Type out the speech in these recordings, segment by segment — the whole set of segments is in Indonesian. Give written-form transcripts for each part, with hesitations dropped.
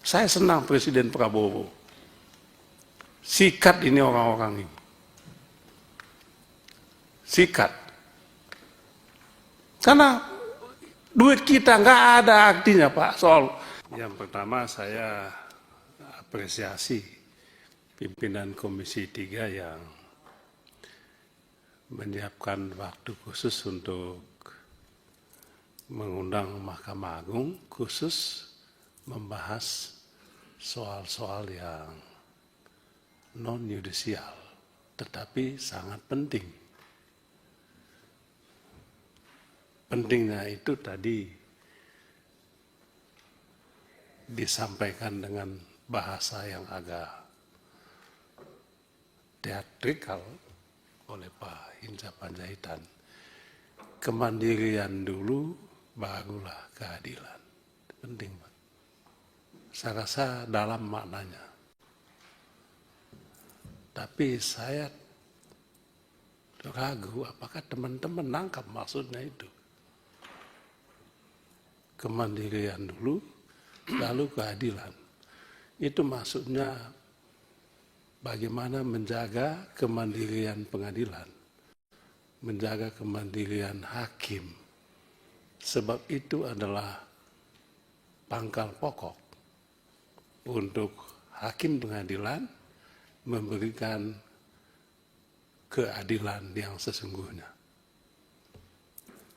Saya senang Presiden Prabowo. Sikat ini orang-orang ini. Sikat. Karena duit kita nggak ada artinya, Pak, soal. Yang pertama saya apresiasi pimpinan Komisi 3 yang menyiapkan waktu khusus untuk mengundang Mahkamah Agung khusus membahas soal-soal yang non-yudisial, tetapi sangat penting. Pentingnya itu tadi disampaikan dengan bahasa yang agak teatrikal oleh Pak Hinca Panjaitan. Kemandirian dulu, barulah keadilan. Penting, Pak. Saya rasa dalam maknanya. Tapi saya ragu apakah teman-teman nangkap maksudnya itu. Kemandirian dulu, lalu keadilan. Itu maksudnya bagaimana menjaga kemandirian pengadilan, menjaga kemandirian hakim. Sebab itu adalah pangkal pokok untuk hakim pengadilan memberikan keadilan yang sesungguhnya.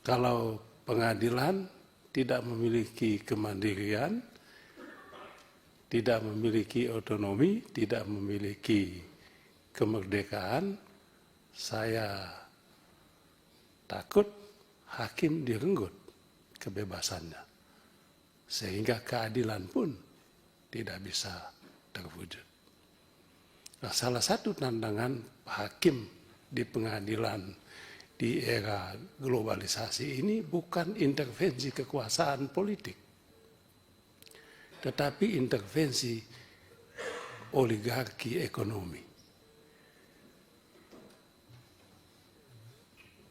Kalau pengadilan tidak memiliki kemandirian, tidak memiliki otonomi, tidak memiliki kemerdekaan, saya takut hakim direnggut kebebasannya. Sehingga keadilan pun tidak bisa terwujud. Nah, salah satu tantangan hakim di pengadilan di era globalisasi ini bukan intervensi kekuasaan politik, tetapi intervensi oligarki ekonomi.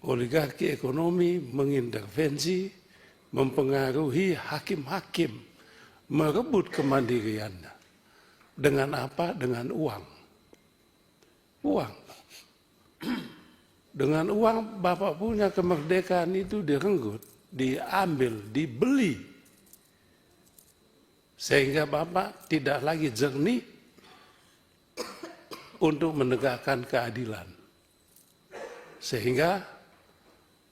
Oligarki ekonomi mengintervensi, mempengaruhi hakim-hakim, merebut kemandiriannya. Dengan apa? Dengan uang. Uang. Dengan uang Bapak punya kemerdekaan itu direnggut, diambil, dibeli. Sehingga Bapak tidak lagi jernih untuk menegakkan keadilan. Sehingga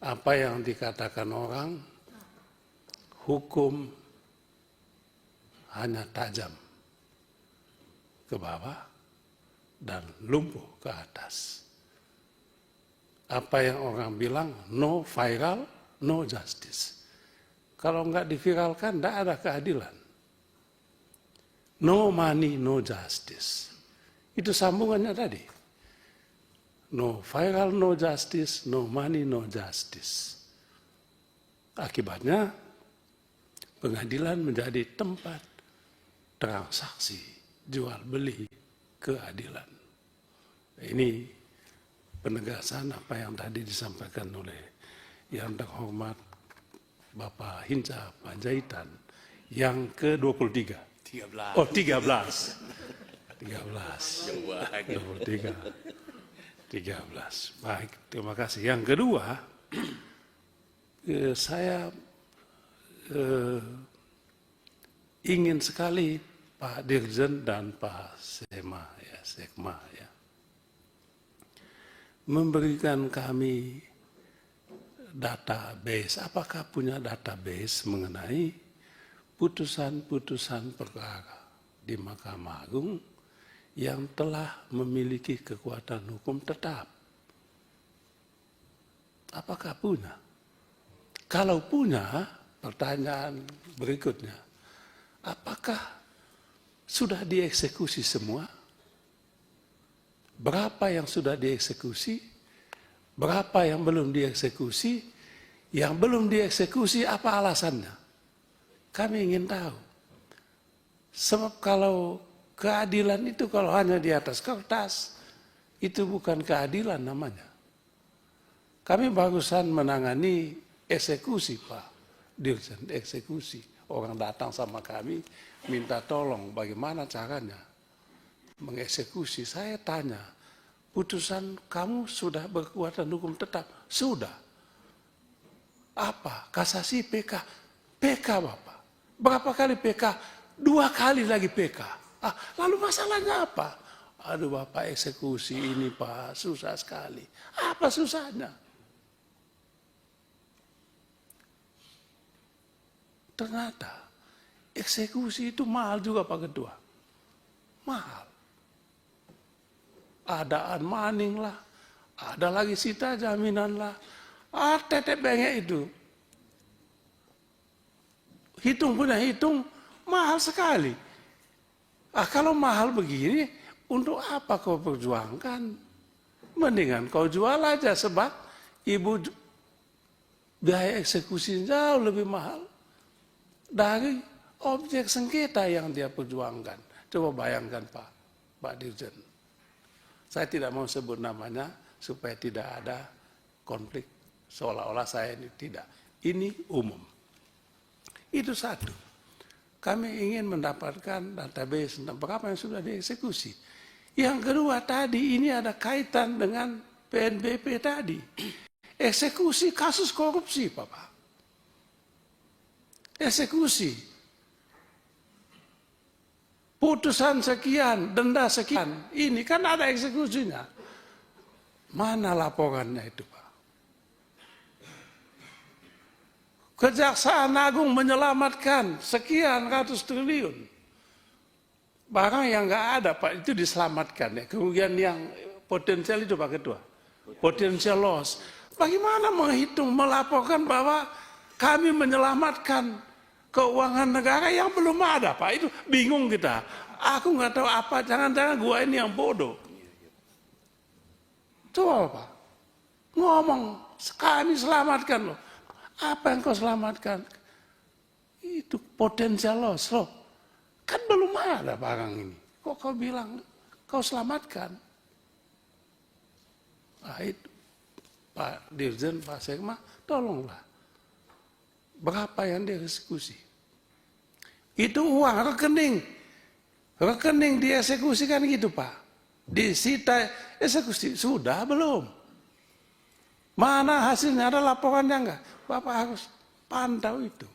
apa yang dikatakan orang, hukum hanya tajam ke bawah dan lumpuh ke atas. Apa yang orang bilang, no viral, no justice. Kalau nggak diviralkan, nggak ada keadilan. No money, no justice. Itu sambungannya tadi. No viral, no justice, no money, no justice. Akibatnya, pengadilan menjadi tempat transaksi, jual beli keadilan. Ini penegasan apa yang tadi disampaikan oleh yang terhormat Bapak Hinca Panjaitan yang ke-23. 13. Oh, 13. 23. 13. Baik, terima kasih. Yang kedua, saya ingin sekali Pak Dirjen dan Pak Sekma ya, memberikan kami database. Apakah punya database mengenai putusan-putusan perkara di Mahkamah Agung yang telah memiliki kekuatan hukum tetap? Apakah punya? Kalau punya, pertanyaan berikutnya, apakah sudah dieksekusi semua? Berapa yang sudah dieksekusi? Berapa yang belum dieksekusi? Yang belum dieksekusi apa alasannya? Kami ingin tahu. Sebab kalau keadilan itu kalau hanya di atas kertas, itu bukan keadilan namanya. Kami barusan menangani eksekusi, Pak Dirjen, eksekusi. Orang datang sama kami, minta tolong bagaimana caranya mengeksekusi. Saya tanya, putusan kamu sudah berkekuatan hukum tetap? Sudah. Apa? Kasasi, PK? PK Bapak. Berapa kali PK? 2 kali lagi PK. Lalu masalahnya apa? Aduh Bapak, eksekusi ini Pak susah sekali. Apa susahnya? Ternyata eksekusi itu mahal juga Pak Ketua. Mahal. Ada maning lah, ada lagi sita jaminan lah, tetek bengek itu. Hitung punya hitung, mahal sekali. Kalau mahal begini, untuk apa kau perjuangkan? Mendingan kau jual aja sebab ibu biaya eksekusi jauh lebih mahal dari objek sengketa yang dia perjuangkan. Coba bayangkan Pak Dirjen. Saya tidak mau sebut namanya supaya tidak ada konflik seolah-olah saya ini tidak. Ini umum. Itu satu. Kami ingin mendapatkan database tentang berapa yang sudah dieksekusi. Yang kedua tadi ini ada kaitan dengan PNBP tadi. Eksekusi kasus korupsi Bapak. Eksekusi. Putusan sekian, denda sekian. Ini kan ada eksekusinya. Mana laporannya itu Pak? Kejaksaan Agung menyelamatkan sekian ratus triliun. Barang yang nggak ada Pak, itu diselamatkan. Ya. Kerugian yang potensial itu Pak Ketua. Potensial loss. Bagaimana menghitung, melaporkan bahwa kami menyelamatkan keuangan negara yang belum ada Pak, itu bingung kita. Aku nggak tahu apa, jangan-jangan gua ini yang bodoh. Coba Pak, ngomong, kami selamatkan loh. Apa yang kau selamatkan? Itu potensial loss loh. Kan belum ada barang ini. Kok kau bilang kau selamatkan? Nah itu, Pak Dirjen, Pak Sekma, tolonglah. Berapa yang dieksekusi? Itu uang rekening. Rekening dieksekusi kan gitu Pak. Disita eksekusi. Sudah belum? Mana hasilnya? Ada laporannya enggak? Bapak harus pantau itu.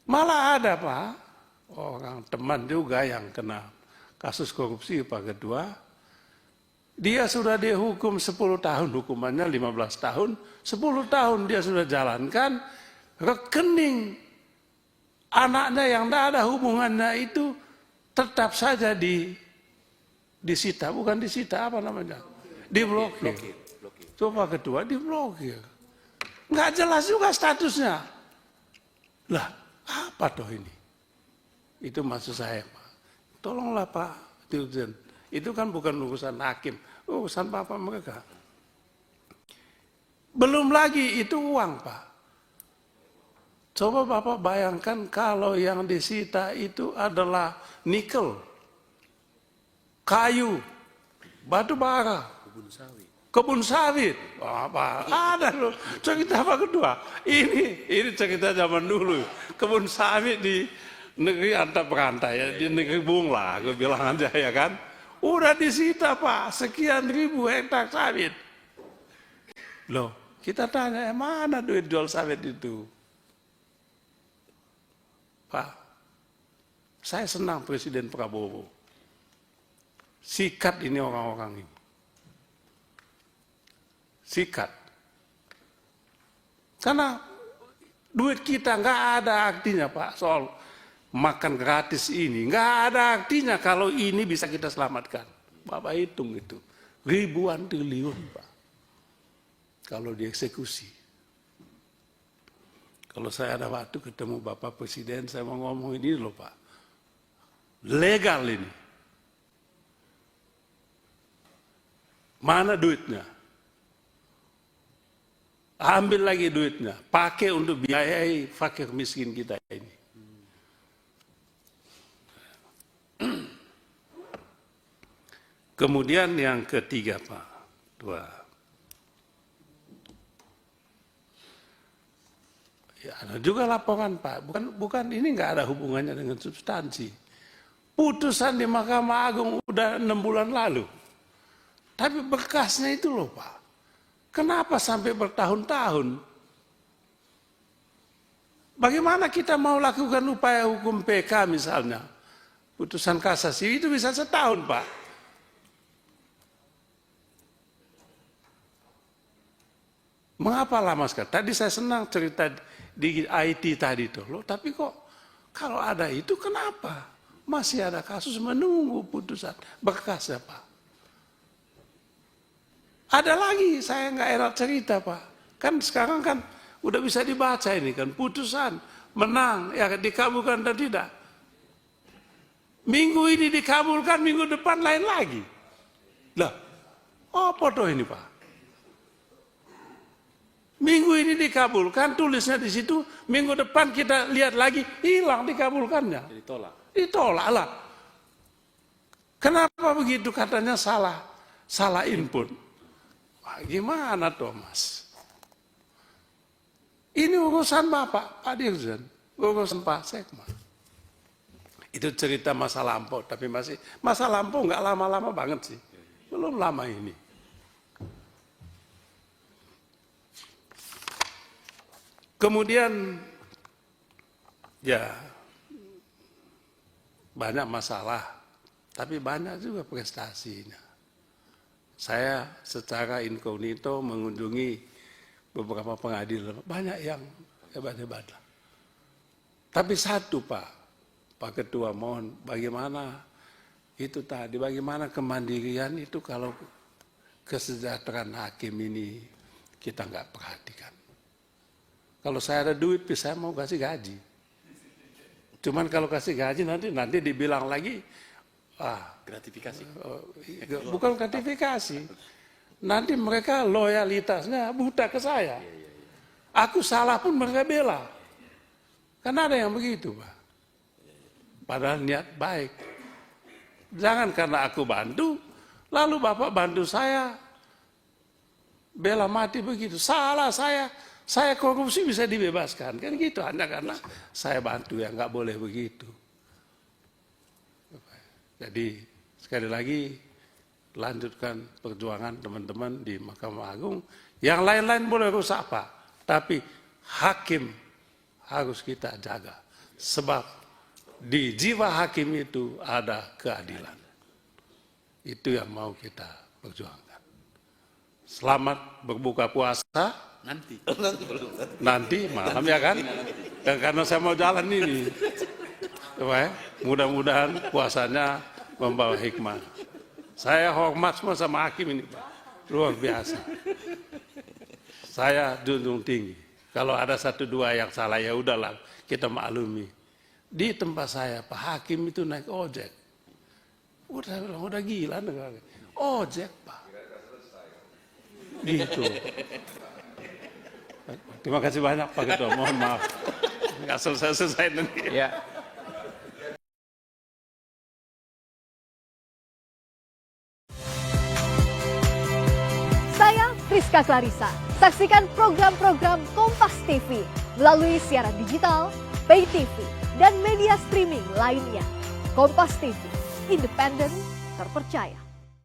Malah ada Pak, orang teman juga yang kena kasus korupsi Pak Ketua. Dia sudah dihukum 10 tahun, hukumannya 15 tahun. 10 tahun dia sudah jalankan, rekening anaknya yang tidak ada hubungannya itu tetap saja disita. Bukan disita, apa namanya? Diblokir. Coba Ketua, diblokir. Nggak jelas juga statusnya. Lah, apa toh ini? Itu maksud saya Pak. Tolonglah Pak Dirjen. Itu kan bukan urusan hakim, urusan bapak mereka. Belum lagi itu uang Pak. Coba Bapak bayangkan kalau yang disita itu adalah nikel, kayu, batu bara, kebun sawit. Apa? Ada loh. Cerita apa kedua? Ini cerita zaman dulu. Kebun sawit di negeri antar berantai ya, di negeri Bung lah, gue bilang aja ya kan. Udah disita Pak, sekian ribu hektar sawit. Loh, kita tanya, mana duit jual sawit itu? Pak, saya senang Presiden Prabowo. Sikat ini orang-orang ini. Sikat. Karena duit kita nggak ada artinya Pak soal makan gratis ini. Nggak ada artinya kalau ini bisa kita selamatkan. Bapak hitung itu. Ribuan triliun Pak. Kalau dieksekusi. Kalau saya ada waktu ketemu Bapak Presiden, saya mau ngomong ini loh Pak. Legal ini. Mana duitnya? Ambil lagi duitnya. Pakai untuk biayai fakir miskin kita ini. Kemudian yang ketiga Pak. Ya, ada juga laporan Pak, bukan ini nggak ada hubungannya dengan substansi. Putusan di Mahkamah Agung udah 6 bulan lalu. Tapi bekasnya itu loh Pak. Kenapa sampai bertahun-tahun? Bagaimana kita mau lakukan upaya hukum PK misalnya? Putusan kasasi itu bisa setahun Pak. Mengapa lama sekali? Tadi saya senang cerita di IT tadi tuh. Loh, tapi kok kalau ada itu kenapa? Masih ada kasus menunggu putusan bekasnya Pak. Ada lagi, saya nggak enak cerita Pak. Kan sekarang kan udah bisa dibaca ini kan, putusan, menang, ya dikabulkan dan tidak. Minggu ini dikabulkan, minggu depan lain lagi. Lah, apa tuh ini Pak? Minggu ini dikabulkan, tulisnya di situ, minggu depan kita lihat lagi, hilang dikabulkannya. Ditolak lah. Kenapa begitu? Katanya salah input. Wah, gimana Thomas? Ini urusan Bapak, Pak Dirjen, urusan Pak Sekma. Itu cerita masa lampau, tapi masih masa lampau nggak lama-lama banget sih, belum lama ini. Kemudian ya banyak masalah, tapi banyak juga prestasinya. Saya secara inkognito mengunjungi beberapa pengadilan, banyak yang hebat-hebat. Tapi satu Pak Ketua, mohon bagaimana itu tadi, bagaimana kemandirian itu kalau kesejahteraan hakim ini kita nggak perhatikan. Kalau saya ada duit, saya mau kasih gaji. Cuman kalau kasih gaji nanti dibilang lagi, gratifikasi. Bukan gratifikasi. Nanti mereka loyalitasnya buta ke saya. Aku salah pun mereka bela. Kan ada yang begitu Pak. Padahal niat baik. Jangan karena aku bantu, lalu Bapak bantu saya, bela mati begitu. Salah saya korupsi bisa dibebaskan. Kan gitu, hanya karena saya bantu, ya nggak boleh begitu. Jadi sekali lagi lanjutkan perjuangan teman-teman di Mahkamah Agung. Yang lain-lain boleh rusak Pak, tapi hakim harus kita jaga. Sebab di jiwa hakim itu ada keadilan. Itu yang mau kita perjuangkan. Selamat berbuka puasa. Nanti malam ya kan? Karena saya mau jalan ini. Mudah-mudahan puasanya membawa hikmah. Saya hormat semua sama hakim ini Pak. Luar biasa. Saya junjung tinggi. Kalau ada 1-2 yang salah ya udahlah, kita maklumi. Di tempat saya Pak Hakim itu naik ojek. Udah gila negara. Ojek Pak. Gitu. Terima kasih banyak Pak Ketua, mohon maaf. Nggak selesai nanti. Ya. Saya Friska Clarissa. Saksikan program-program Kompas TV melalui siaran digital, pay TV, dan media streaming lainnya. Kompas TV, independen, terpercaya.